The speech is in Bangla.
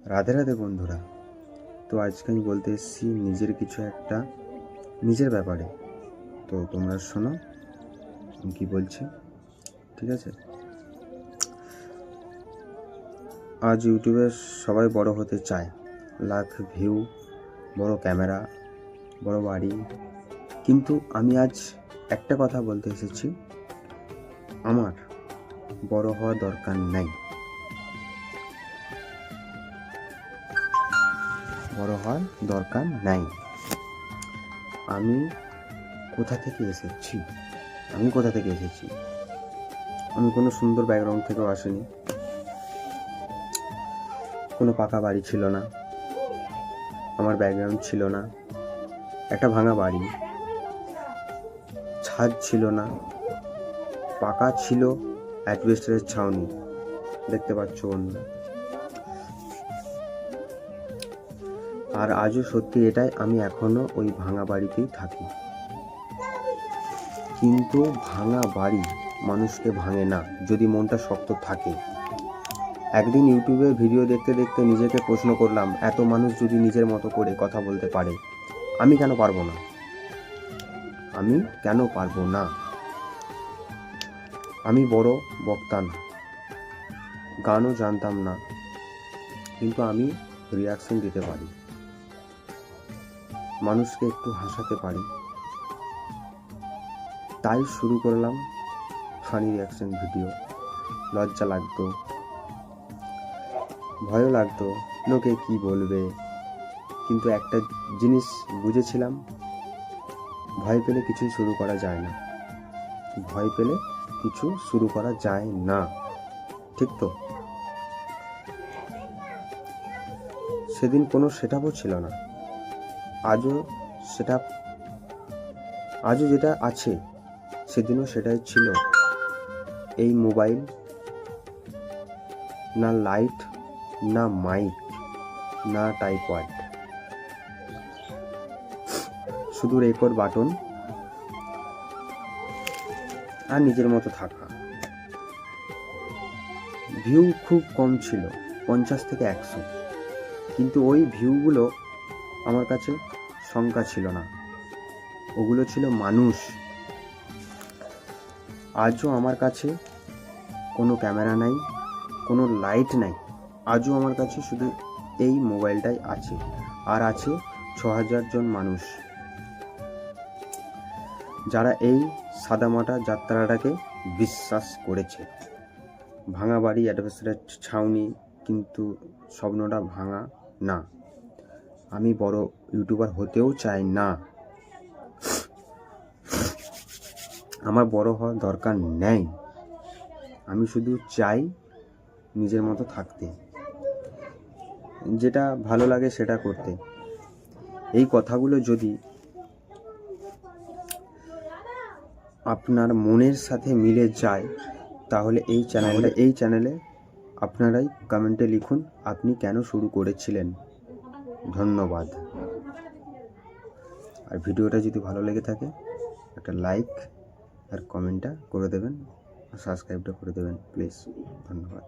রাধে রাধে বন্ধুরা। তো আজকে আমি বলতে এসেছি নিজের কিছু একটা নিজের ব্যাপারে। তো তোমরা শোনো আমি কী বলছি, ঠিক আছে? আজ ইউটিউবে সবাই বড় হতে চায়, লাখ ভিউ, বড় ক্যামেরা, বড় বাড়ি। কিন্তু আমি আজ একটা কথা বলতে এসেছি, আমার বড় হওয়া দরকার নাই। বড় হওয়ার দরকার নাই। আমি কোথা থেকে এসেছি আমি কোনো সুন্দর ব্যাকগ্রাউন্ড থেকেও আসিনি। কোনো পাকা বাড়ি ছিল না, আমার ব্যাকগ্রাউন্ড ছিল না। একটা ভাঙা বাড়ি, ছাদ ছিল না, পাকা ছিল অ্যাডভেস্টারের ছাউনি, দেখতে পাচ্ছ বন্ধুরা। আর আজও সত্যি এটাই, আমি এখনো ওই ভাঙা বাড়িতেই থাকি। কিন্তু ভাঙা বাড়ি মানুষকে ভাঙে না যদি মনটা শক্ত থাকে। একদিন ইউটিউবে ভিডিও দেখতে দেখতে নিজেকে প্রশ্ন করলাম, এত মানুষ যদি নিজের মতো করে কথা বলতে পারে, আমি কেন পারবো না? আমি বড় বক্তা না, গানও জানতাম না, কিন্তু আমি রিয়াকশন দিতে পারি, মানুষকে একটু হাসাতে পারি। তাই শুরু করলাম ফানি রিয়াকশন ভিডিও। লজ্জা লাগতো, ভয়ও লাগতো, লোকে কি বলবে। কিন্তু একটা জিনিস বুঝেছিলাম, ভয় পেলে কিছু শুরু করা যায় না। ঠিক তো? সেদিন কোনো সেটআপও ছিল না। আজও যেটা আছে সেদিনও সেটাই ছিল। এই মোবাইল, না লাইট, না মাইক, না টাইপওয়ার্ড, শুধু রেকর্ড বাটন আর নিজের মতো থাকা। ভিউ খুব কম ছিল, 50 থেকে 100, কিন্তু ওই ভিউগুলো আমার কাছে সংখ্যা ছিল না, ওগুলো ছিল মানুষ। আজও আমার কাছে কোনো ক্যামেরা নাই, কোনো লাইট নাই, আজও আমার কাছে শুধু এই মোবাইলটাই আছে। আর আছে 6000 জন মানুষ, যারা এই সাদামাটা যাত্রাটাকে বিশ্বাস করেছে। ভাঙা বাড়ি, অ্যাডভেস্টারের ছাউনি, কিন্তু স্বপ্নটা ভাঙা না। আমি বড় ইউটিউবার হতেও চাই না, আমার বড় হওয়ার দরকার নেই। আমি শুধু চাই নিজের মতো থাকতে, যেটা ভালো লাগে সেটা করতে। এই কথাগুলো যদি আপনার মনের সাথে মিলে যায়, তাহলে এই চ্যানেলে আপনারাই কমেন্টে লিখুন আপনি কেন শুরু করেছিলেন। ধন্যবাদ। আর ভিডিওটা যদি ভালো লেগে থাকে একটা লাইক আর কমেন্টটা করে দেবেন, আর সাবস্ক্রাইবটা করে দেবেন প্লিজ। ধন্যবাদ।